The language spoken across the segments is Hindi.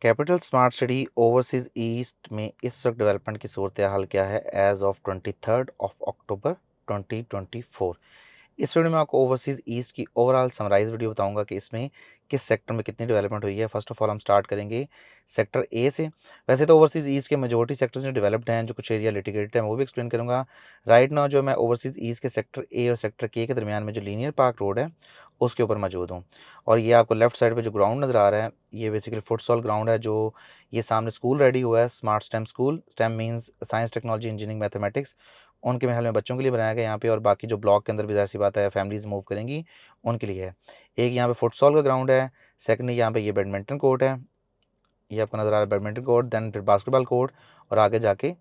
Capital smart city overseas east में इस वक्त डेवलपमेंट की सूरत हाल क्या है एज ऑफ 23 अक्टूबर 2024। इस वीडियो में आपको ओवरसीज़ ईस्ट की ओवरऑल समराइज वीडियो बताऊंगा कि इसमें किस सेक्टर में कितनी डेवलपमेंट हुई है। फर्स्ट ऑफ ऑल हम स्टार्ट करेंगे सेक्टर ए से। वैसे तो ओवरसीज़ ईस्ट के मेजोरिटी सेक्टर्स जो डेवलप्ड हैं, जो कुछ एरिया लिटिगेटेड है, वो भी एक्सप्लेन करूंगा। राइट नाउ जो मैं ओवरसीज़ ईस्ट के सेक्टर ए और सेक्टर के दरमियान में जो लीनियर पार्क रोड है उसके ऊपर मौजूद हूँ। और ये आपको लेफ्ट साइड पे जो ग्राउंड नज़र आ रहा है, ये बेसिकली फुटसॉल ग्राउंड है। जो ये सामने स्कूल रेडी हुआ है, smart stem school. Stem means science, technology, engineering, mathematics. उनके महल में बच्चों के लिए बनाया गया यहाँ पे, और बाकी जो ब्लॉक के अंदर भी ज़ाहिर सी बात है फैमिलीज मूव करेंगी उनके लिए है। एक यहाँ पे फुटसॉल का ग्राउंड है। सेकंड यहाँ पे ये बैडमिंटन कोर्ट है, ये आपको नज़र आ रहा है बैडमिंटन कोर्ट। देन फिर बास्केटबॉल कोर्ट, और आगे जाके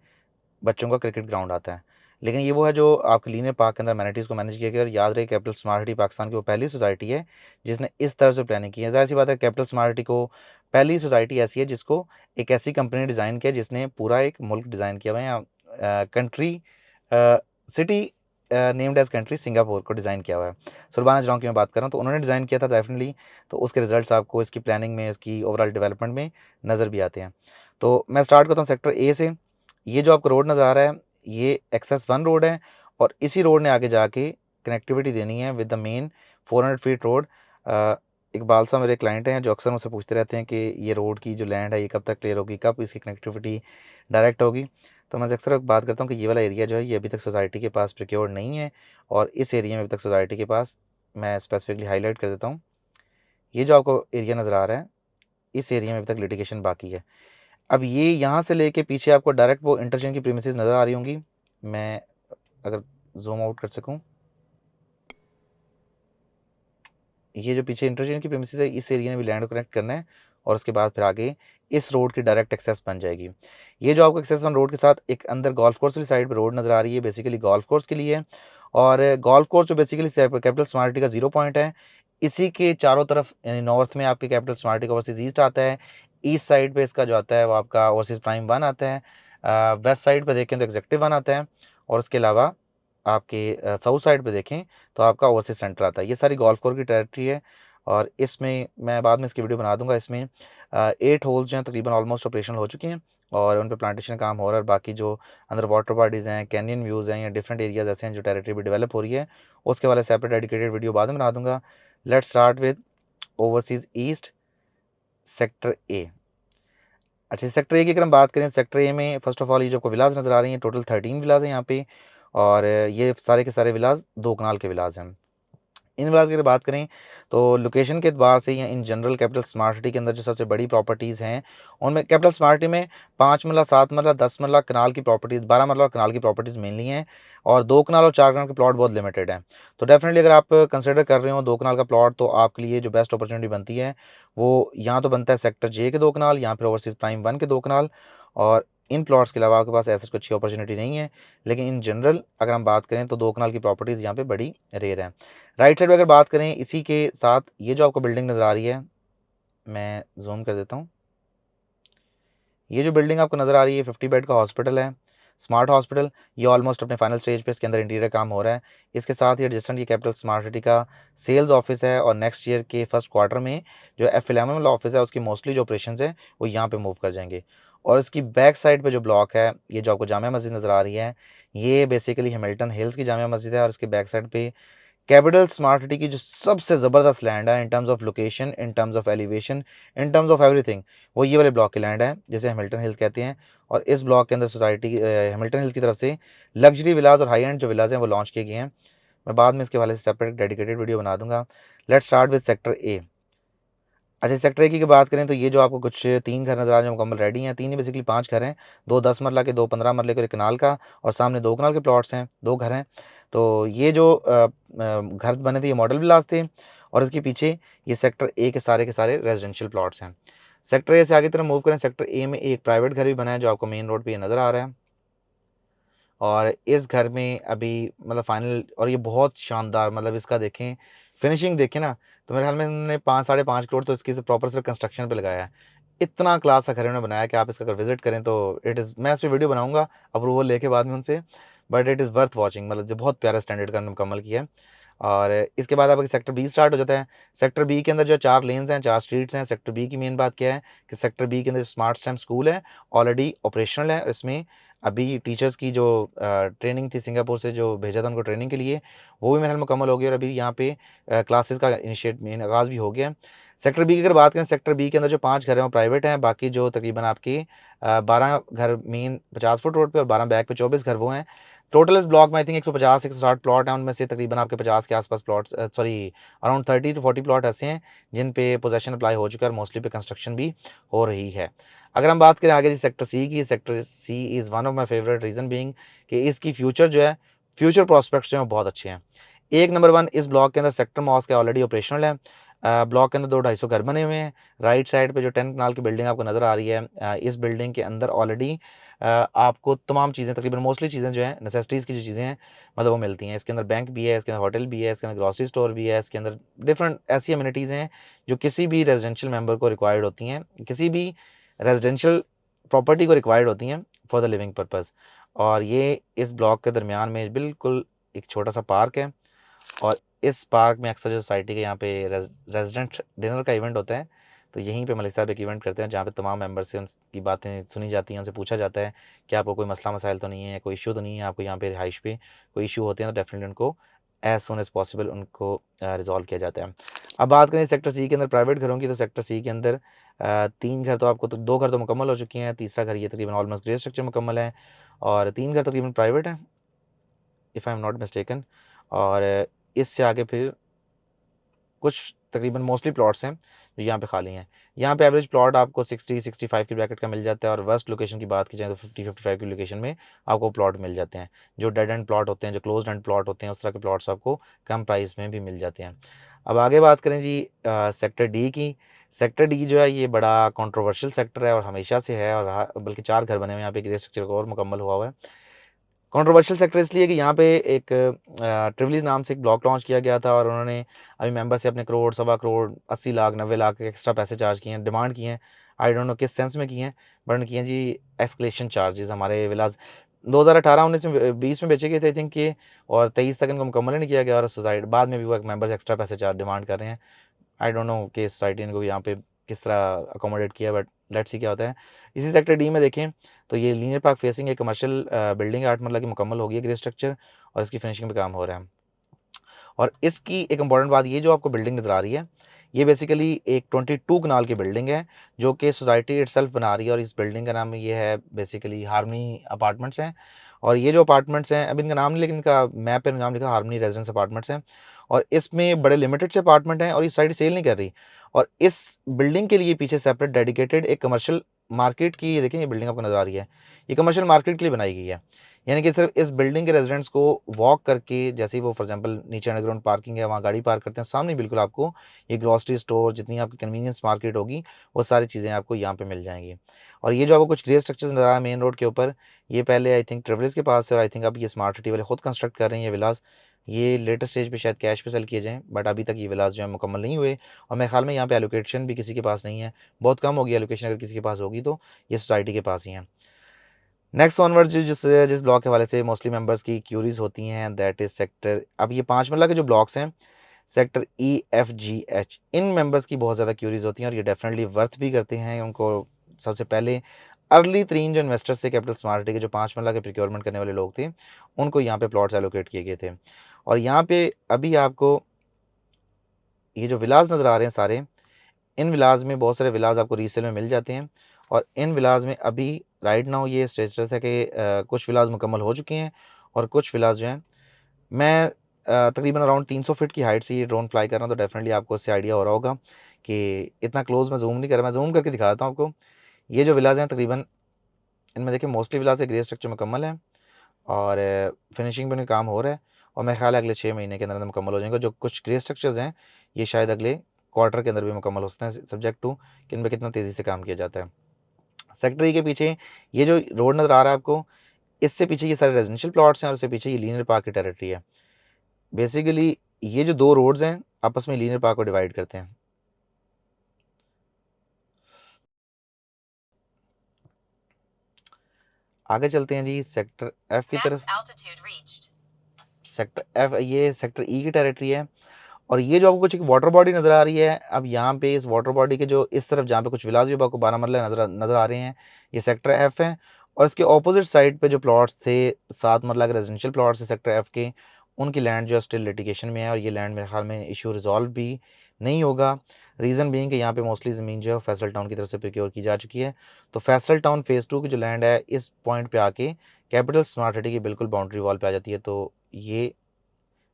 बच्चों का क्रिकेट ग्राउंड आता है। लेकिन ये वो है जो आपके लीनियर पार्क के अंदर अमेनिटीज़ को मैनेज किया गया। और याद रहे, कैपिटल स्मार्ट सिटी पाकिस्तान की वो पहली सोसाइटी है जिसने इस तरह से प्लानिंग की है। ज़ाहिर सी बात है, कैपिटल स्मार्ट सिटी को पहली सोसाइटी ऐसी है जिसको एक ऐसी कंपनी ने डिज़ाइन किया जिसने पूरा एक मुल्क डिज़ाइन किया हुआ है, या country, city named as country Singapore को डिज़ाइन किया हुआ है। सुरबाना जराओं की मैं बात कर रहा हूँ, तो उन्होंने डिज़ाइन किया था डेफिनेटली। तो उसके रिजल्ट्स आपको इसकी प्लानिंग में, इसकी ओवरऑल डेवलपमेंट में नज़र भी आते हैं। तो मैं स्टार्ट करता हूँ सेक्टर ए से। ये जो आपको रोड नज़र आ रहा है, ये एक्सेस 1 रोड है, और इसी रोड ने आगे जाके कनेक्टिविटी देनी है with the main 400 feet road. Iqbal साहब मेरे क्लाइंट हैं जो अक्सर मुझसे पूछते रहते हैं कि ये रोड की जो लैंड है ये कब तक क्लियर होगी, कब इसकी कनेक्टिविटी डायरेक्ट होगी। तो मैं अक्सर बात करता हूँ कि ये वाला एरिया जो है ये अभी तक सोसाइटी के पास प्रिक्योर नहीं है, और इस एरिया में अभी तक सोसाइटी के पास, मैं स्पेसिफिकली हाईलाइट कर देता हूँ, ये जो आपको एरिया नज़र आ रहा है, इस एरिया में अभी तक लिटिगेशन बाकी है। अब ये यहाँ से लेके पीछे आपको डायरेक्ट वो इंटरचेंज की प्रीमिसेस नज़र आ रही होंगी। मैं अगर जूम आउट कर सकूँ, ये जो पीछे इंटरचेंज की प्रीमिसेस है, इस एरिया में भी लैंड को कनेक्ट करना है, और उसके बाद फिर आगे इस रोड की डायरेक्ट एक्सेस बन जाएगी। ये जो आपको एक्सेस वन रोड के साथ एक अंदर गोल्फ कोर्स वाली साइड पर रोड नज़र आ रही है, बेसिकली गोल्फ कोर्स के लिए है। और गोल्फ कोर्स जो बेसिकली कैपिटल स्मार्ट सिटी का 0 पॉइंट है, इसी के चारों तरफ, यानी नॉर्थ में आपके कैपिटल स्मार्ट सिटी का ओवरसीज ईस्ट आता है, ईस्ट साइड पे इसका जो आता है वो आपका ओवरसीज प्राइम 1 आता है, वेस्ट साइड पे देखें तो एग्जेक्टिव 1 आता है, और उसके अलावा आपके साउथ साइड पे देखें तो आपका ओवरसीज सेंटर आता है। ये सारी गोल्फ कोर्स की टेरिटरी है, और इसमें मैं बाद में इसकी वीडियो बना दूंगा। इसमें 8 होल्स जो हैं तकरीबन ऑलमोस्ट ऑपरेशनल हो चुके हैं, और उन पर प्लांटेशन काम हो रहा है। और बाकी जो अंदर वाटर बॉडीज़ हैं, कैनियन व्यूज़ हैं, या डिफरेंट एरियाज ऐसे हैं जो टेरिटरी भी डेवलप हो रही है, उसके वाले सेपरेट डेडिकेटेड वीडियो बाद में बना दूंगा। Let's start with overseas east sector A. अच्छा, सेक्टर ए की अगर हम बात करें, सेक्टर ए में फर्स्ट ऑफ ऑल ये जो आपको विलाज नज़र आ रही हैं, टोटल 13 विलाज हैं यहाँ पे, और ये सारे के सारे विलाज 2 कनाल के विलाज हैं। इन विलाज की अगर बात करें तो लोकेशन के एतबार से, या in general capital smart city के अंदर जो सबसे बड़ी प्रॉपर्टीज़ हैं उनमें कैपिटल स्मार्ट सिटी में 5 मरला, 7 मरला, 10 मरला कनाल की प्रॉपर्टीज़, 12 मरला कनाल की प्रॉपर्टीज़ मेनली हैं, और 2 कनाल और 4 कनाल के प्लॉट बहुत लिमिटेड हैं। तो डेफिनेटली अगर आप कंसिडर कर रहे हो 2 कनाल का प्लॉट, तो आपके लिए जो बेस्ट अपॉर्चुनिटी बनती है वो यहाँ तो बनता है सेक्टर जे के 2 कनाल, यहाँ पर ओवरसीज प्राइम 1 के 2 कनाल। और इन प्लॉट्स के अलावा आपके पास ऐसा कुछ अच्छी अपॉर्चुनिटी नहीं है। लेकिन इन जनरल अगर हम बात करें तो 2 कनाल की प्रॉपर्टीज़ यहाँ पे बड़ी रेयर हैं। राइट साइड पे अगर बात करें, इसी के साथ ये जो आपको बिल्डिंग नज़र आ रही है, मैं जूम कर देता हूँ। ये जो बिल्डिंग आपको नज़र आ रही है 50 बेड का हॉस्पिटल है, स्मार्ट हॉस्पिटल। ये ऑलमोस्ट अपने फाइनल स्टेज पे इसके अंदर इंटीरियर काम हो रहा है। इसके साथ ही एडजेसेंट ये कैपिटल स्मार्ट सिटी का सेल्स ऑफिस है, और नेक्स्ट ईयर के फर्स्ट क्वार्टर में जो F11 वाला ऑफिस है उसकी मोस्टली जो ऑपरेशन है वो यहाँ पे मूव कर जाएंगे। और इसकी बैक साइड पे जो ब्लॉक है, ये जो आपको जामिया मस्जिद नज़र आ रही है, ये बेसिकली हैमिल्टन हिल्स की जामिया मस्जिद है। और इसके बैक साइड पे कैपिटल स्मार्ट सिटी की जो सबसे ज़बरदस्त लैंड है in terms of location, in terms of elevation, in terms of everything, वो ये वाले ब्लॉक की लैंड है जिसे हैमिल्टन हिल्स कहते हैं। और इस ब्लॉक के अंदर सोसाइटी हैमिल्टन हिल्स की तरफ से लग्जरी विलाज और हाई एंड जो विलाज हैं वो लॉन्च किए गए हैं। मैं बाद में इसके वाले से सेपरेट डेडिकेटेड वीडियो बना दूंगा। Let's start with sector A. अच्छा, सेक्टर ए की बात करें तो ये जो आपको कुछ 3 घर नज़र आ रहे हैं मुकम्मल रेडी हैं। 3 ही बेसिकली 5 घर हैं, 2 10 मरला के, 2 15 मरले के, 1 कनाल का, और सामने 2 कनाल के प्लॉट्स हैं, 2 घर हैं। तो ये जो घर बने थे ये मॉडल विलास थे, और इसके पीछे ये सेक्टर ए के सारे रेजिडेंशियल प्लॉट्स हैं। सेक्टर ए से आगे तरफ मूव करें, सेक्टर ए में एक प्राइवेट घर भी बना है जो आपको मेन रोड पर नज़र आ रहा है। और इस घर में अभी मतलब फाइनल, और ये बहुत शानदार, मतलब इसका देखें, फिनिशिंग देखें ना, तो मेरे ख्याल में इन्होंने 5 साढ़े 5 करोड़ तो इसकी प्रॉपर से कंस्ट्रक्शन पे लगाया है। इतना क्लास का घर इन्होंने बनाया कि आप इसका अगर विजिट करें तो इट इज़, मैं इस पर वीडियो बनाऊंगा अप्रूवल लेके बाद में उनसे, but it is worth watching. मतलब जो बहुत प्यारा स्टैंडर्ड का मुकम्मल किया है। और इसके बाद आपका सेक्टर बी स्टार्ट हो जाता है। सेक्टर बी के अंदर जो 4 लेन्स हैं, 4 स्ट्रीट्स हैं। सेक्टर बी की मेन बात क्या है कि सेक्टर बी के अंदर स्मार्ट स्टेम स्कूल है, ऑलरेडी ऑपरेशनल है। इसमें अभी टीचर्स की जो ट्रेनिंग थी सिंगापुर से जो भेजा था उनको ट्रेनिंग के लिए, वो भी मेरे ख्याल मुकम्मल हो गई और अभी यहाँ पे क्लासेस का इनिशिएट मेन आगाज़ भी हो गया है। सेक्टर बी की अगर बात करें, सेक्टर बी के अंदर जो 5 घर हैं वो प्राइवेट हैं, बाकी जो तकरीबन आपकी 12 घर मेन 50 फुट रोड पे और 12 बैक पे 24 घर वो हैं। टोटल इस ब्लॉक में आई थिंक 150 160 प्लॉट हैं, उनमें से तकरीबन आपके 50 के आसपास plot, sorry around 30 to 40 plot ऐसे हैं जिन पे पोजेशन अप्लाई हो चुका है और मोस्टली पे कंस्ट्रक्शन भी हो रही है। अगर हम बात करें आगे जी सेक्टर सी की, sector C is one of my favourite, reason being कि इसकी फ्यूचर जो है, फ्यूचर प्रॉस्पेक्ट्स जो हैं बहुत अच्छे हैं। एक नंबर वन, इस ब्लॉक के अंदर सेक्टर मॉस्क ऑलरेडी ऑपरेशनल है। ब्लॉक के अंदर 200-250 घर बने हुए हैं। राइट साइड पे जो 10 कनाल की बिल्डिंग आपको नज़र आ रही है, इस बिल्डिंग के अंदर ऑलरेडी आपको तमाम चीज़ें, तकरीबन मोस्टली चीज़ें जो हैं नेसेसिटीज़ की जो चीज़ें हैं मतलब वो मिलती हैं। इसके अंदर बैंक भी है, इसके अंदर होटल भी है, इसके अंदर ग्रॉसरी स्टोर भी है, इसके अंदर डिफरेंट ऐसी अम्यूनिटीज़ हैं जो किसी भी रेजिडेंशियल मेंबर को रिक्वायर्ड होती हैं, किसी भी रेजिडेंशियल प्रॉपर्टी को रिक्वायर्ड होती हैं फॉर द लिविंग पर्पज़। और ये इस ब्लॉक के दरमियान में बिल्कुल एक छोटा सा पार्क है और इस पार्क में अक्सर जो सोसाइटी के यहाँ पे रेजिडेंट डिनर का इवेंट होता है, तो यहीं पे मलिक साहब एक इवेंट करते हैं जहाँ पे तमाम मेंबर से उनकी बातें सुनी जाती हैं, उनसे पूछा जाता है कि आपको कोई मसला मसाइल तो नहीं है, कोई इशू तो नहीं है, आपको यहाँ पे रिहाइश पे कोई इशू होते हैं तो डेफिनेटली उनको एज सुन एज पॉसिबल उनको रिजॉल्व किया जाता है। अब बात करें सेक्टर सी के अंदर प्राइवेट घरों की, तो सेक्टर सी के अंदर 3 घर तो आपको, तो 2 घर तो मुकम्मल हो चुकी हैं, तीसरा घर ये तकरीबन ऑलमोस्ट ग्रे स्ट्रक्चर मुकम्मल है और 3 घर तकरीबन प्राइवेट हैं if I am not mistaken. और इससे आगे फिर कुछ तकरीबन मोस्टली प्लॉट्स हैं जो यहाँ पे खाली हैं। यहाँ पे एवरेज प्लॉट आपको 60-65 की ब्रैकेट का मिल जाता है और वर्स्ट लोकेशन की बात की जाए तो 50-55 की लोकेशन में आपको प्लॉट मिल जाते हैं। जो डेड एंड प्लॉट होते हैं, जो क्लोज एंड प्लॉट होते हैं, उस तरह के प्लॉट्स आपको कम प्राइस में भी मिल जाते हैं। अब आगे बात करें जी सेक्टर डी की। सेक्टर डी जो है ये बड़ा कंट्रोवर्शियल सेक्टर है और हमेशा से है और बल्कि 4 घर बने हुए हैं यहाँ पे, ग्रे स्ट्रक्चर का और मुकम्मल हुआ हुआ है। कंट्रोवर्शियल सेक्टर इसलिए कि यहाँ पे एक ट्रिवलीज नाम से एक ब्लॉक लॉन्च किया गया था और उन्होंने अभी मेंबर से अपने करोड़, सवा करोड़, 80 लाख, 90 लाख के एक्स्ट्रा पैसे चार्ज किए हैं, डिमांड की हैं। आई डोंट नो किस सेंस में किए हैं, बट उन्होंने किए हैं जी एस्केलेशन चार्जेस। हमारे विलास 2018-19 में 20 में बेचे गए थे आई थिंक ये, और 23 तक इनको मुकम्मल ही नहीं किया गया और सोसाइटी बाद में भी वो मेंबर्स एक्स्ट्रा पैसे चार्ज डिमांड कर रहे हैं। आई डोंट नो कि सोसाइटी इनको यहाँ पे किस तरह अकोमोडेट किया, बट लेट्स सी क्या होता है। इसी सेक्टर डी में देखें तो ये लीनियर पार्क फेसिंग एक कमर्शियल बिल्डिंग 8 मरला की मुकम्मल हो गई है ग्रे स्ट्रक्चर और इसकी फिनिशिंग पे काम हो रहा है। और इसकी एक इंपॉर्टेंट बात, ये जो आपको बिल्डिंग नज़र आ रही है ये बेसिकली एक 22 कनाल की बिल्डिंग है जो कि सोसाइटी इटसेल्फ बना रही है और इस बिल्डिंग का नाम ये है बेसिकली हार्मनी अपार्टमेंट्स हैं। और ये जो अपार्टमेंट्स हैं, अभी इनका नाम नहीं लेकिन इनका मैप पे नाम लिखा हार्मनी रेजिडेंस अपार्टमेंट्स हैं और इसमें बड़े लिमिटेड से अपार्टमेंट हैं और ये सोसाइटी सेल नहीं कर रही। और इस बिल्डिंग के लिए पीछे सेपरेट डेडिकेटेड एक कमर्शियल मार्केट की, ये देखें ये बिल्डिंग आपको नज़र आ रही है, ये कमर्शियल मार्केट के लिए बनाई गई है। यानी कि सिर्फ इस बिल्डिंग के रेजिडेंट्स को वॉक करके, जैसे ही वो फॉर एग्जांपल नीचे अंडरग्राउंड पार्किंग है वहाँ गाड़ी पार्क करते हैं, सामने बिल्कुल आपको ये ग्रॉसरी स्टोर, जितनी आपकी कन्वीनियंस मार्केट होगी वो सारी चीज़ें आपको यहाँ पे मिल जाएंगी। और ये जो आपको कुछ ग्रे स्ट्रक्चर्स नज़र आया मेन रोड के ऊपर, ये पहले आई थिंक ट्रेवलर्स के पास है और आई थिंक अब ये स्मार्ट सिटी वाले खुद कंस्ट्रक्ट कर रहे हैं ये विलास। ये लेटेस्ट स्टेज पे शायद कैश पे सेल किए जाएँ, बट अभी तक ये विलास जो है मुकम्मल नहीं हुए और मेरे ख्याल में यहाँ पे एलोकेशन भी किसी के पास नहीं है, बहुत कम होगी एलोकेशन, अगर किसी के पास होगी तो ये सोसाइटी के पास ही है। नेक्स्ट ऑनवर्ड जिस ब्लॉक के हवाले से मोस्टली मेंबर्स की क्यूरीज होती हैं, दैट इज़ सेक्टर, अब ये 5 मरला के जो ब्लॉक्स हैं सेक्टर EFGH, इन मेंबर्स की बहुत ज़्यादा क्यूरीज होती हैं और ये डेफिनेटली वर्थ भी करते हैं उनको। सबसे पहले अर्ली तरीन जो इन्वेस्टर्स थे कैपिटल स्मार्ट के, जो 5 मरला के प्रिक्योरमेंट करने वाले लोग थे, उनको यहाँ पे प्लॉट्स एलोकेट किए गए थे। और यहाँ पे अभी आपको ये जो विलाज नज़र आ रहे हैं सारे, इन विलाज में बहुत सारे विलाज आपको रीसेल में मिल जाते हैं और इन विलाज में अभी राइट नाउ ये स्टेटस है कि कुछ विलाज मुकम्मल हो चुके हैं और कुछ विलाज जो हैं, मैं तकरीबन अराउंड 300 फीट की हाइट से ये ड्रोन फ्लाई कर रहा हूँ, तो डेफिनेटली आपको इससे आइडिया हो रहा होगा कि इतना क्लोज मैं जूम नहीं कर रहा, मैं जूम करके दिखाता हूँ आपको। ये जो विलाज हैं तकरीबन, इनमें देखिए मोस्टली विलाज से ग्रे स्ट्रक्चर मुकम्मल है और फिनिशिंग पे काम हो रहा है और मेरा ख्याल है अगले 6 महीने के अंदर अंदर मुकम्मल हो जाएंगे। जो कुछ ग्रे स्ट्रक्चर्स हैं ये शायद अगले क्वार्टर के अंदर भी मुकम्मल हो सकते हैं, सब्जेक्ट टू कि इनमें कितना तेज़ी से काम किया जाता है। सेक्टर ई के पीछे ये जो रोड नज़र आ रहा है आपको, इससे पीछे ये सारे रेजिडेंशियल प्लॉट्स हैं और उससे पीछे ये लीनियर पार्क की टेरिटरी है। बेसिकली ये जो 2 रोड्स हैं आपस में लीनियर पार्क को डिवाइड करते हैं। आगे चलते हैं जी सेक्टर एफ की तरफ। सेक्टर एफ, ये सेक्टर ई की टेरिटरी है। और ये जो आपको कुछ एक वाटर बॉडी नज़र आ रही है, अब यहाँ पे इस वाटर बॉडी के जो इस तरफ जहाँ पे कुछ विलास भी आपको 12 मरला नज़र आ रहे हैं, ये सेक्टर एफ है। और इसके ऑपोजिट साइड पे जो प्लॉट्स थे 7 मरला के रेजिडेंशियल प्लॉट्स थे सेक्टर एफ के, उनकी लैंड जो है स्टिल लिटिगेशन में है। और ये लैंड मेरे ख्याल में इशू रिजॉल्व भी नहीं होगा। रीज़न बीइंग कि यहाँ पे मोस्टली ज़मीन जो है फैसल टाउन की तरफ से प्रिक्योर की जा चुकी है। तो फैसल टाउन फेज़ 2 की जो लैंड है इस पॉइंट पे आके कैपिटल स्मार्ट सिटी की बिल्कुल बाउंड्री वॉल पे आ जाती है। तो ये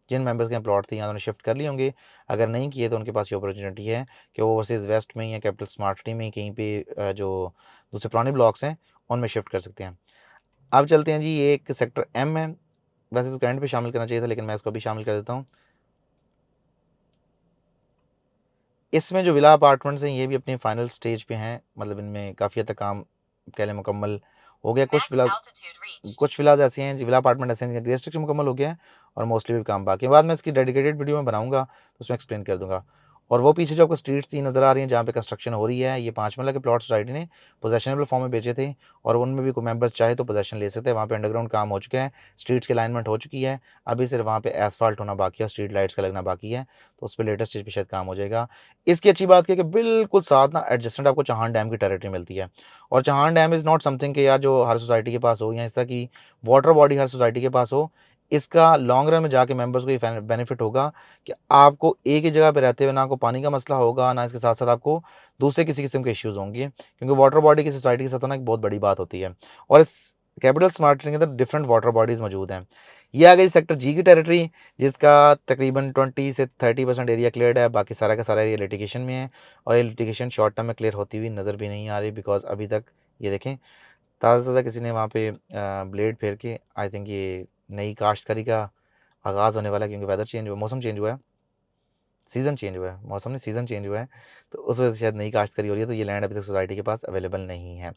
जिन मेंबर्स के प्लॉट थे यहाँ उन्होंने शिफ्ट कर लिए होंगे, अगर नहीं किए तो उनके पास ये अपॉर्चुनिटी है कि वो ओवरसीज़ वेस्ट में या कैपिटल स्मार्ट सिटी में कहीं पे जो दूसरे पुराने ब्लॉक्स हैं उनमें शिफ्ट कर सकते हैं। अब चलते हैं जी, ये एक सेक्टर एम है, वैसे तो करंट पे शामिल करना चाहिए था लेकिन मैं इसको भी शामिल कर देता हूँ। इसमें जो विला अपार्टमेंट्स हैं ये भी अपनी फाइनल स्टेज पे हैं, मतलब इनमें काफ़ी हद तक काम कह लें मुकम्मल हो गया। कुछ विलाज ऐसे हैं, विला अपार्टमेंट ऐसे हैं जिनका ग्रे स्ट्रक्चर मुकम्मल हो गया है और मोस्टली भी काम बाकी है। बाद में इसकी डेडिकेटेड वीडियो में बनाऊंगा तो उसमें एक्सप्लेन कर दूंगा। और वो पीछे जो आपको स्ट्रीट्स 3 नज़र आ रही हैं जहाँ पे कंस्ट्रक्शन हो रही है, ये 5 मरला के प्लॉट सोसाइटी ने पोजेशनेबल फॉर्म में बेचे थे और उनमें भी कोई मेंबर्स चाहे तो पोजेशन ले सकते हैं। वहाँ पे अंडरग्राउंड काम हो चुका है, स्ट्रीट्स की अलाइनमेंट हो चुकी है, अभी सिर्फ वहाँ पे एसफाल्ट होना बाकी है, स्ट्रीट लाइट्स का लगना बाकी है, तो उस पर लेटेस्ट स्टेज पर शायद काम हो जाएगा। इसकी अच्छी बात है कि बिल्कुल साथ ना एडजस्टेंट आपको चाहान डैम की टेरिटरी मिलती है। और चाहान डैम इज़ नॉट समथिंग कि यार जो हर सोसाइटी के पास हो या इस तरह की वाटर बॉडी हर सोसाइटी के पास हो। इसका लॉन्ग रन में जाके मेंबर्स को ये बेनिफिट होगा कि आपको एक ही जगह पे रहते हुए ना आपको पानी का मसला होगा, ना इसके साथ साथ आपको दूसरे किसी किस्म के इश्यूज़ होंगे, क्योंकि वाटर बॉडी की सोसाइटी के साथ होना एक बहुत बड़ी बात होती है। और इस कैपिटल स्मार्ट सिटी के अंदर डिफरेंट वाटर बॉडीज़ मौजूद हैं। ये आ गई सेक्टर जी की टेरिटरी, जिसका तकरीबन 20 से 30% एरिया क्लियर है, बाकी सारा का सारा एरिया लिटिगेशन में है। और ये लिटिगेशन शॉर्ट टर्म में क्लियर होती हुई नज़र भी नहीं आ रही, बिकॉज अभी तक ये देखें ताज़ा ताज़ा किसी ने वहाँ पे ब्लेड फेर के आई थिंक ये नई काश्तकारी का आगाज़ होने वाला है, क्योंकि वेदर चेंज हुआ, मौसम चेंज हुआ है, सीज़न चेंज हुआ है, मौसम नहीं सीज़न चेंज हुआ है, तो उस वजह से शायद नई काश्तकारी हो रही है। तो ये लैंड अभी तक सोसाइटी के पास अवेलेबल नहीं है।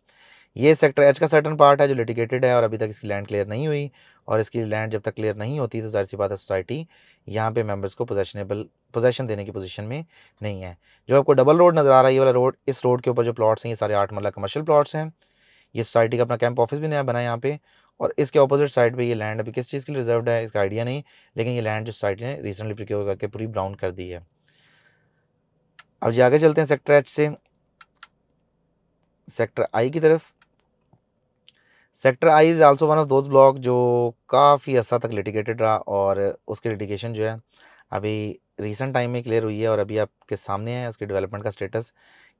ये सेक्टर एच का सर्टन पार्ट है जो लिटिगेटेड है और अभी तक इसकी लैंड क्लियर नहीं हुई। और इसकी लैंड जब तक क्लियर नहीं होती तो ज़ाहिर सी बात है सोसाइटी यहाँ पे मेंबर्स को पोजेशन देने की पोजीशन में नहीं है। जो आपको डबल रोड नज़र आ रहा है, ये वाला रोड, इस रोड के ऊपर जो प्लॉट्स हैं ये सारे 8 मरला कमर्शियल प्लॉट्स हैं। ये सोसाइटी का अपना कैंप ऑफिस भी नया बना है यहाँ पे। और इसके ऑपोजिट साइड पे ये लैंड अभी किस चीज़ के लिए रिजर्व्ड है इसका आइडिया नहीं, लेकिन ये लैंड जो सोसाइटी ने रिसेंटली प्रिक्योर करके पूरी ब्राउन कर दी है। अब जी आगे चलते हैं सेक्टर एच से सेक्टर आई की तरफ। Sector I is also one of those block जो काफ़ी अर्सा तक लिटिगेटेड रहा और उसकी लिटिगेशन जो है अभी रिसेंट टाइम में क्लियर हुई है और अभी आपके सामने है उसके डेवलपमेंट का स्टेटस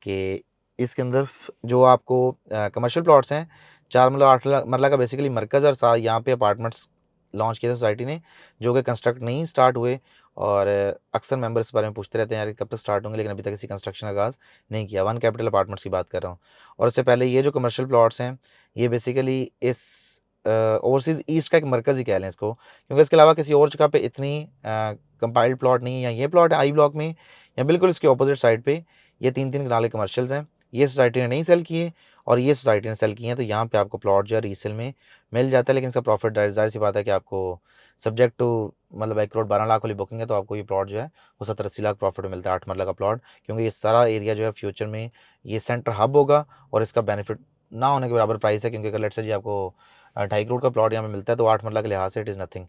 कि इसके अंदर जो आपको कमर्शियल प्लॉट्स हैं 4 मरला 8 मरला का बेसिकली मरकज़ और यहाँ पे अपार्टमेंट्स लॉन्च किए थे सोसाइटी ने, जो कि कंस्ट्रक्ट नहीं स्टार्ट हुए। और अक्सर मेंबर इस बारे में पूछते रहते हैं यार कब तक स्टार्ट होंगे, लेकिन अभी तक किसी कंस्ट्रक्शन का आगाज़ नहीं किया। वन कैपिटल अपार्टमेंट्स की बात कर रहा हूँ। और उससे पहले ये जो कमर्शियल प्लॉट्स हैं ये बेसिकली इस ओवरसीज़ ईस्ट का एक मरकज़ ही कह लें इसको, क्योंकि इसके अलावा किसी और जगह पे इतनी कंपाइल्ड प्लॉट नहीं है। या ये प्लॉट है आई ब्लॉक में या बिल्कुल इसके अपोजिट साइड पे ये 3-3 कनाले कमर्शियल्स हैं। ये सोसाइटी ने नहीं सेल किए और ये सोसाइटी ने सेल किए हैं, तो यहाँ पे आपको प्लॉट जो है रीसेल में मिल जाता है। लेकिन इसका प्रॉफिट ज़ाहिर सी बात है कि आपको सब्जेक्ट टू मतलब 1 करोड़ 12 लाख वाली बुकिंग है तो आपको ये प्लॉट जो है वो 70-80 लाख प्रॉफिट में मिलता है 8 मरला का प्लॉट, क्योंकि ये सारा एरिया जो है फ्यूचर में ये सेंटर हब होगा और इसका बेनिफिट ना होने के बराबर प्राइस है। क्योंकि अगर लेट्स से जी आपको 2.5 करोड़ का प्लॉट यहाँ पे मिलता है तो 8 मरला के लिहाज से इट इज़ नथिंग।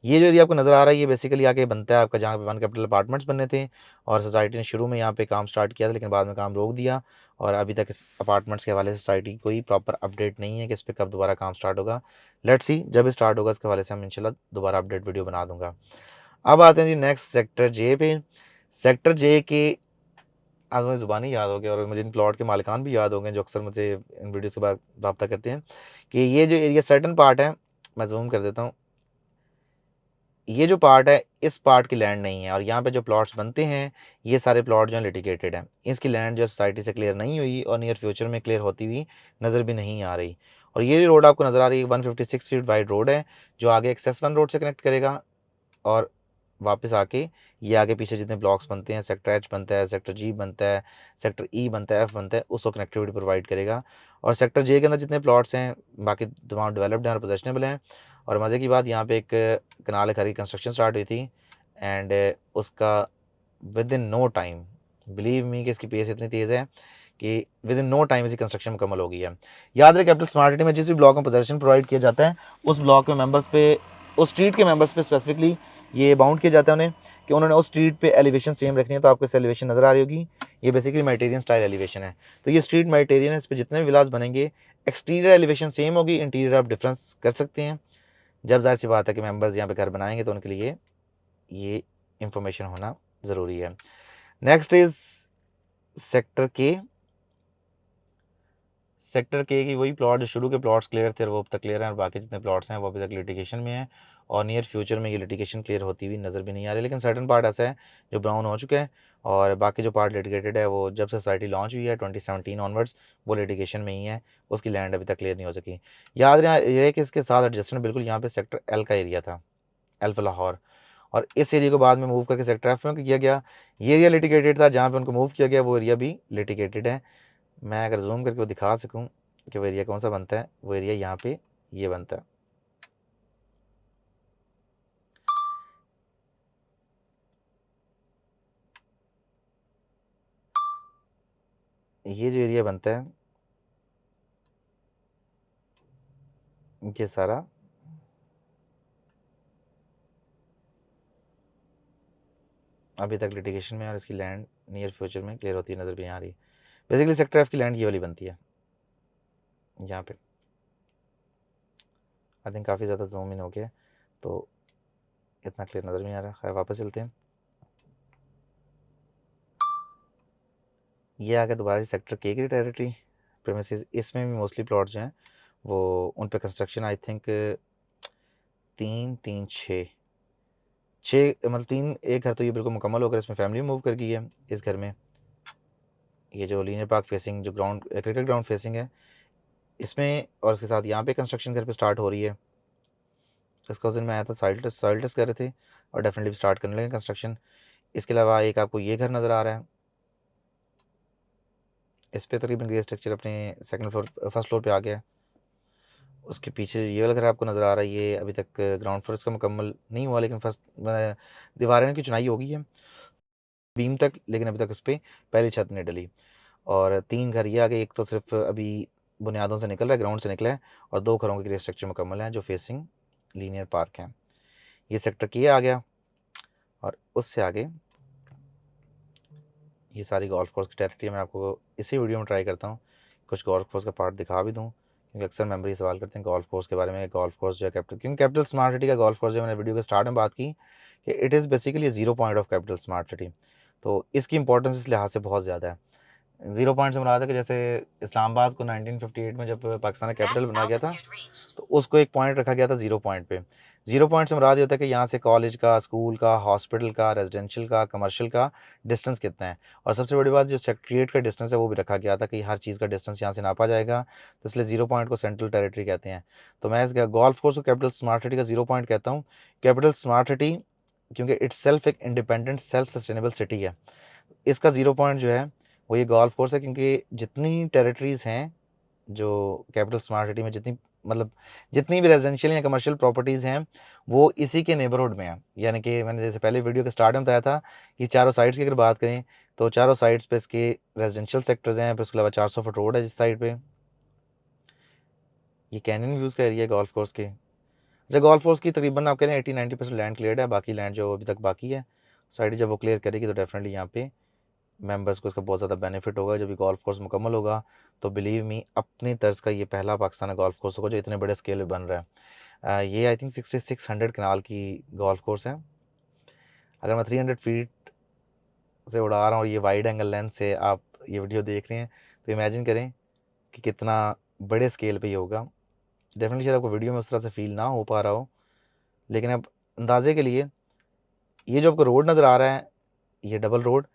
ये जो एरिया आपको नज़र आ रहा है ये बेसिकली आके बनता है आपका जहाँ पे वन कैपिटल अपार्टमेंट्स बनने थे और सोसाइटी ने शुरू में यहाँ पे काम स्टार्ट किया था लेकिन बाद में काम रोक दिया। और अभी तक इस अपार्टमेंट्स के हवाले से सोसाइटी कोई प्रॉपर अपडेट नहीं है कि इस पर कब दोबारा काम स्टार्ट होगा। लेट्स सी जब स्टार्ट होगा इसके हवाले से हम इंशाल्लाह दोबारा अपडेट वीडियो बना दूंगा। अब आते हैं जी नेक्स्ट सेक्टर जे पे। सेक्टर जे के आज मुझे ज़ुबानी याद हो गया और मुझे इन प्लॉट के मालिकान भी याद हो गए जो अक्सर मुझे इन वीडियोज़ के बाद रब्ता करते हैं कि ये जो एरिया सर्टन पार्ट है, मैं जूम कर देता हूँ, ये जो पार्ट है इस पार्ट की लैंड नहीं है और यहाँ पे जो प्लॉट्स बनते हैं ये सारे प्लॉट जो हैं लिटिगेटेड हैं। इसकी लैंड जो सोसाइटी से क्लियर नहीं हुई और नियर फ्यूचर में क्लियर होती हुई नज़र भी नहीं आ रही। और ये जो रोड आपको नज़र आ रही है 156 फीट वाइड रोड है जो आगे एक्सेस 1 रोड से कनेक्ट करेगा और वापस आके ये आगे पीछे जितने ब्लॉक्स बनते हैं, सेक्टर एच बनता है, सेक्टर जी बनता है, सेक्टर ई बनता है, एफ बनता है, उसको कनेक्टिविटी प्रोवाइड करेगा। और सेक्टर जे के अंदर जितने प्लॉट्स हैं बाकी तमाम डेवलप्ड हैं और पोजेशनेबल हैं। और मज़े की बात यहाँ पे एक कनाल घर की कंस्ट्रक्शन स्टार्ट हुई थी एंड उसका within no time, believe me कि इसकी पेस इतनी तेज़ है कि विद इन नो टाइम इसकी कंस्ट्रक्शन मुकम्मल हो गई है। याद रहे कैपिटल स्मार्ट सिटी में जिस भी ब्लॉक में पोजेशन प्रोवाइड किया जाता है उस ब्लॉक में मेंबर्स पे उस स्ट्रीट के मेंबर्स पे स्पेसिफिकली ये बाउंड किया जाता है उन्हें कि उन्होंने उस स्ट्रीट पे एलिवेशन सेम रखनी है। तो आपको इस एलिवेशन नज़र आ रही होगी, ये बेसिकली मेडिटेरियन स्टाइल एलिवेशन है। तो ये स्ट्रीट मेडिटेरियन है, इस पर जितने भी विलास बनेंगे एक्सटीरियर एलिवेशन सेम होगी, इंटीरियर आप डिफरेंस कर सकते हैं। जब जाहिर सी बात है कि मेंबर्स यहाँ पे घर बनाएंगे तो उनके लिए ये इंफॉर्मेशन होना ज़रूरी है। नेक्स्ट इज सेक्टर के। सेक्टर के की वही प्लॉट जो शुरू के प्लॉट्स क्लियर थे वो अब तक क्लियर हैं, और बाकी जितने प्लॉट्स हैं वो अभी तक लिटिगेशन में हैं, और नियर फ्यूचर में ये लिटिगेशन क्लियर होती हुई नज़र भी नहीं आ रही। लेकिन सर्टन पार्ट ऐसा है जो ब्राउन हो चुका है, और बाकी जो पार्ट लिटिगेटेड है वो जब से सोसाइटी लॉन्च हुई है 2017 ऑनवर्ड्स वो लिटिगेशन में ही है, उसकी लैंड अभी तक क्लियर नहीं हो सकी। याद रहे कि इसके साथ एडजस्टमेंट बिल्कुल यहाँ पे सेक्टर एल का एरिया था, एल फॉर लाहौर, और इस एरिया को बाद में मूव करके सेक्टर एफ में किया गया। ये एरिया लिटिगेटेड था, जहाँ पे उनको मूव किया गया वो एरिया भी लिटिगेटेड है। मैं अगर जूम करके वो दिखा सकूँ कि वो एरिया कौन सा बनता है, वो एरिया यहाँ पे ये बनता है। ये जो एरिया बनता है ये सारा अभी तक लिटिगेशन में है, और इसकी लैंड नियर फ्यूचर में क्लियर होती है नज़र भी आ रही। बेसिकली सेक्टर एफ की लैंड ये वाली बनती है यहाँ पे। आई थिंक काफ़ी ज़्यादा जूम इन हो गया तो इतना क्लियर नज़र नहीं आ रहा। खैर वापस चलते हैं। ये आ गया दोबारा से सेक्टर के की टेरिटरी प्रेमिसेस। इसमें भी मोस्टली प्लॉट जो हैं वो उन पे कंस्ट्रक्शन आई थिंक 3 3 6 मतलब 3 एक घर तो ये बिल्कुल मुकम्मल होकर इसमें फैमिली मूव कर गई है इस घर में। ये जो लीनियर पार्क फेसिंग जो ग्राउंड क्रिकेट ग्राउंड फेसिंग है इसमें, और इसके साथ यहाँ पे कंस्ट्रक्शन घर पे स्टार्ट हो रही है। इसका उस दिन मैं आया था, सॉइल टेस्ट कर रहे थे और डेफिनेटली स्टार्ट करने लगे कंस्ट्रक्शन। इसके अलावा एक आपको ये घर नज़र आ रहा है, इस पर तकरीबन ग्रे स्ट्रक्चर अपने सेकंड फ्लोर फर्स्ट फ्लोर पे आ गया है। उसके पीछे ये वाला घर आपको नज़र आ रहा है, ये अभी तक ग्राउंड फ्लोर इसका मुकम्मल नहीं हुआ, लेकिन फर्स्ट दीवारें की चुनाई हो गई है बीम तक, लेकिन अभी तक उस पर पहली छत नहीं डली। और 3 घर ये आ गए, एक तो सिर्फ अभी बुनियादों से निकल रहा है, ग्राउंड से निकला है, और 2 घरों के ग्रे स्ट्रक्चर मुकम्मल हैं जो फेसिंग लीनियर पार्क हैं। ये सेक्टर के आ गया, और उससे आगे ये सारी गोल्फ कोर्स की टेरिटरी मैं आपको इसी वीडियो में ट्राई करता हूँ कुछ गोल्फ कोर्स का पार्ट दिखा भी दूँ, क्योंकि अक्सर मेंबर ये सवाल करते हैं गोल्फ कोर्स के बारे में। गोल्फ कोर्स जो है कैपिटल, क्योंकि कैपिटल स्मार्ट सिटी का गोल्फ कोर्स जो मैंने वीडियो के स्टार्ट में बात की कि it is basically 0 point of capital smart city. तो इसकी इंपॉर्टेंस इस लिहाज से बहुत ज़्यादा है। 0 पॉइंट से मुराद है कि जैसे इस्लामाबाद को 1958 में जब पाकिस्तान का कैपिटल बनाया गया था तो उसको एक पॉइंट रखा गया था 0 पॉइंट पे। 0 पॉइंट से मुराद ये होता है कि यहाँ से कॉलेज का, स्कूल का, हॉस्पिटल का, रेजिडेंशियल का, कमर्शियल का डिस्टेंस कितना है। और सबसे बड़ी बात जो सेक्रेटरीट का डिस्टेंस है वो भी रखा गया था कि हर चीज़ का डिस्टेंस यहाँ से नापा जाएगा, तो इसलिए 0 पॉइंट को सेंट्रल टेरिटरी कहते हैं। तो मैं इस गोल्फ कोर्स को कैपिटल स्मार्ट सिटी का 0 पॉइंट कहता हूँ। कैपिटल स्मार्ट सिटी क्योंकि इट्स सेल्फ एक इंडिपेंडेंट सेल्फ सस्टेनेबल सिटी है। इसका 0 पॉइंट जो है वो ये गोल्फ कोर्स है, क्योंकि जितनी टेरिटरीज़ हैं जो कैपिटल स्मार्ट सिटी में जितनी भी रेजिडेंशियल या कमर्शियल प्रॉपर्टीज़ हैं वो इसी के नेबरहुड में हैं। यानी कि मैंने जैसे पहले वीडियो के स्टार्ट में बताया था कि चारों साइड्स की अगर बात करें तो चारों साइड्स पे इसके रेजिडेंशियल सेक्टर्स हैं, फिर उसके अलावा 400 फुट रोड है जिस साइड पे। ये कैनियन व्यूज़ का एरिया है गोल्फ कोर्स के। अच्छा, गोल्फ कोर्स की तकरीबन आप कह रहे हैं 80-90% लैंड क्लियर है, बाकी लैंड जो अभी तक बाकी है साइड जब वो क्लियर करेगी तो डेफिनेटली यहाँ पे मेंबर्स को इसका बहुत ज़्यादा बेनिफिट होगा। जब ये गोल्फ कोर्स मुकम्मल होगा तो बिलीव मी अपनी तर्ज का ये पहला पाकिस्तान गोल्फ कोर्स होगा जो इतने बड़े स्केल पे बन रहा है। ये आई थिंक 6600 कनाल की गोल्फ कोर्स है। अगर मैं 300 फीट से उड़ा रहा हूँ और ये वाइड एंगल लेंस से आप ये वीडियो देख रहे हैं तो इमेजिन करें कि कितना बड़े स्केल पे ये होगा। डेफिनेटली शायद आपको वीडियो में उस तरह से फील ना हो पा रहा हो, लेकिन अब अंदाजे के लिए ये जो आपको रोड नज़र आ रहा है ये डबल रोड,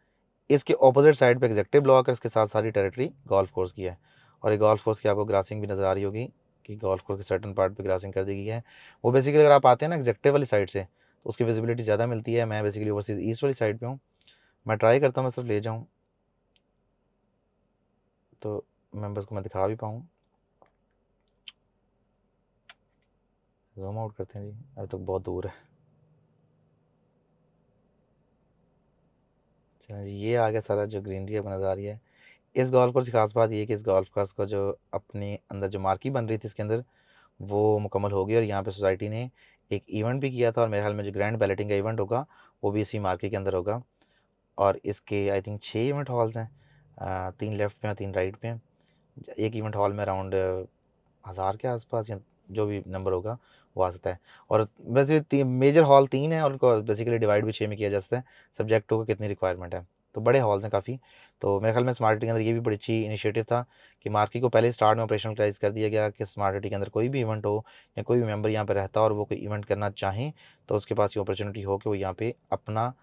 इसके ऑपोजिट साइड पे एग्जेक्टिव ब्लॉक है, इसके साथ सारी टेरिटरी गोल्फ कोर्स की है। और ये गोल्फ कोर्स की आपको ग्रासिंग भी नज़र आ रही होगी कि गोल्फ कोर्स के सर्टन पार्ट पे ग्रासिंग कर दी गई है। वो बेसिकली अगर आप आते हैं ना एग्जेक्टिव वाली साइड से तो उसकी विजिबिलिटी ज़्यादा मिलती है। मैं बेसिकली ओवरसीज ईस्ट वाली साइड पे हूँ, मैं ट्राई करता हूँ मैं सिर्फ ले जाऊँ तो मेंबर्स को मैं दिखा भी पाऊँ। जूम आउट करते हैं जी, अभी तक बहुत दूर है। चलिए जी, ये आ गया सारा जो ग्रीनरी आपको नज़र आ रही है। इस गोल्फ कोर्स की खास बात ये है कि इस गोल्फ कोर्स को जो अपने अंदर जो मार्की बन रही थी इसके अंदर वो मुकम्मल हो गई, और यहाँ पे सोसाइटी ने एक इवेंट भी किया था, और मेरे ख्याल में जो ग्रैंड बैलेटिंग का इवेंट होगा वो भी इसी मार्केट के अंदर होगा। और इसके आई थिंक 6 इवेंट हॉल्स हैं, 3 लेफ्ट में और 3 राइट में। एक इवेंट हॉल में अराउंड 1000 के आसपास या जो भी नंबर होगा वो आ सकता है। और वैसे मेजर हॉल 3 है, और उनको बेसिकली डिवाइड भी 6 में किया जा सकता है, सब्जेक्ट को कितनी रिक्वायरमेंट है। तो बड़े हॉल्स हैं काफ़ी। तो मेरे ख्याल में स्मार्ट सिटी के अंदर ये भी बड़ी अच्छी इनिशिएटिव था कि मार्केट को पहले स्टार्ट में ऑपरेशनलाइज कर दिया गया कि स्मार्ट सिटी के अंदर कोई भी इवेंट हो या कोई भी मेंबर यहाँ पर रहता हो और वो कोई इवेंट करना चाहें, तो उसके पास ये अपॉर्चुनिटी हो कि वो यहाँ पे अपना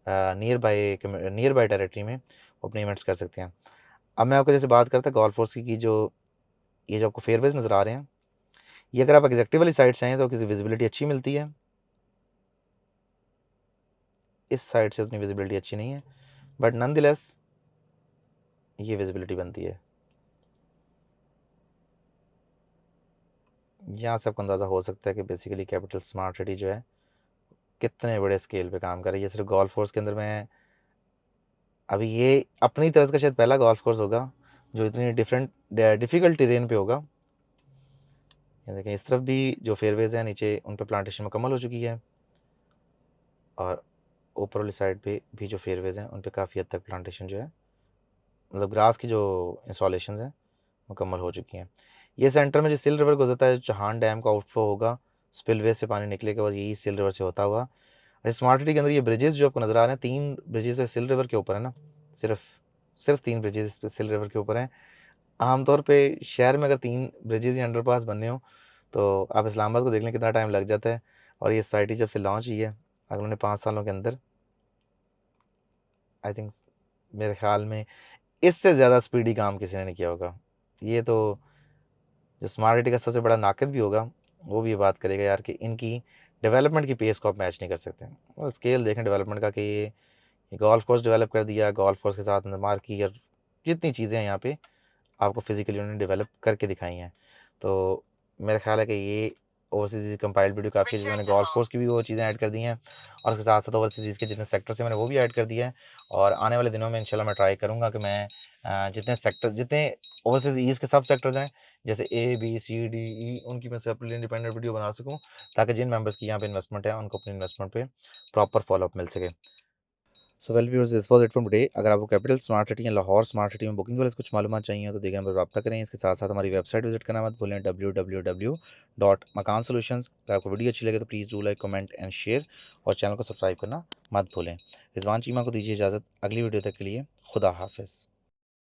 नियर बाय टेरेटरी में अपने इवेंट्स कर सकते हैं। अब मैं आपको जैसे बात करता गोल्फ कोर्स की, जो ये जो आपको फेयरवेज नज़र आ रहे हैं, ये अगर आप एग्जैक्टिव वाली साइड से हैं तो किसी विजिबिलिटी अच्छी मिलती है, इस साइड से उतनी विजिबिलिटी अच्छी नहीं है, बट नॉनदलेस ये विजिबिलिटी बनती है। यहाँ से आपको अंदाज़ा हो सकता है कि बेसिकली कैपिटल स्मार्ट सिटी जो है कितने बड़े स्केल पे काम कर रही है। सिर्फ गोल्फ कोर्स के अंदर में अभी ये अपनी तरह का शायद पहला गोल्फ कोर्स होगा जो इतनी डिफ़िकल्ट टेरेन पे होगा। ये देखें, इस तरफ भी जो फेयरवेज हैं नीचे उन पर प्लांटेशन मुकम्मल हो चुकी है, और ऊपर वाली साइड पे भी जो फेयरवेज हैं उन पर काफ़ी हद तक प्लांटेशन जो है, मतलब ग्रास की जो इंस्टॉलेशन हैं मुकम्मल हो चुकी हैं। ये सेंटर में जो सिल रिवर गुजरता है, चौहान डैम का आउटफ्लो होगा, स्पिलवे से पानी निकले के बाद यही सिल रिवर से होता हुआ स्मार्ट सिटी के अंदर ये ब्रिजेस जो आपको नज़र आ रहे हैं, 3 ब्रिजेस सिल रिवर के ऊपर है ना, सिर्फ सिर्फ 3 ब्रिजेस सिल रिवर के ऊपर हैं। आमतौर पे शहर में अगर 3 ब्रिजेस या अंडरपास बनने हो तो आप इस्लामाबाद को देख लें कितना टाइम लग जाता है। और ये सोसाइटी जब से लॉन्च हुई है अगले 5 सालों के अंदर, आई थिंक मेरे ख्याल में इससे ज़्यादा स्पीडी काम किसी ने नहीं किया होगा। ये तो जो स्मार्ट सिटी का सबसे बड़ा नाक़िद भी होगा वो भी ये बात करेगा यार कि इनकी डेवलपमेंट की पेस को आप मैच नहीं कर सकते। और स्केल देखें डेवलपमेंट का कि ये गोल्फ कोर्स डेवलप कर दिया, गोल्फ कोर्स के साथ मार्की और जितनी चीज़ें हैं यहाँ पे आपको फिजिकली उन्होंने डेवलप करके दिखाई हैं। तो मेरा ख्याल है कि ये ओवरसीज़ कंपाइल्ड वीडियो काफ़ी चीज़ें मैंने गोल्फ कोर्स की भी वो चीज़ें ऐड कर दी हैं, और उसके साथ साथ ओवरसीज़ के जितने सेक्टर्स हैं मैंने वो भी ऐड कर दिया है। और आने वाले दिनों में इंशाल्लाह मैं ट्राई करूँगा कि मैं जितने ओवरसीज़ के सब सेक्टर्स हैं जैसे A B C D E, उनकी मैं सेपरेटली इंडिपेंडेंट वीडियो बना सकूँ, ताकि जिन मेंबर्स की यहाँ पे इन्वेस्टमेंट है उनको अपनी इन्वेस्टमेंट पे प्रॉपर फॉलोअप मिल सके। So well viewers, this was it from today. अगर आपको कैपिटल स्मार्ट सिटी या लाहौर स्मार्ट सिटी में बुकिंग के लिए कुछ मालूमात चाहिए तो देखिए नंबर पर रब्ता करें। इसके साथ साथ हमारी वेबसाइट विजिट करना मत भूलें, www.makan solutions। अगर आपको वीडियो अच्छी लगे तो please do like, comment and share, और चैनल को सब्सक्राइब करना मत भूलें। रिजवान चीमा को दीजिए इजाज़त, अगली वीडियो तक के लिए खुदा हाफिज़।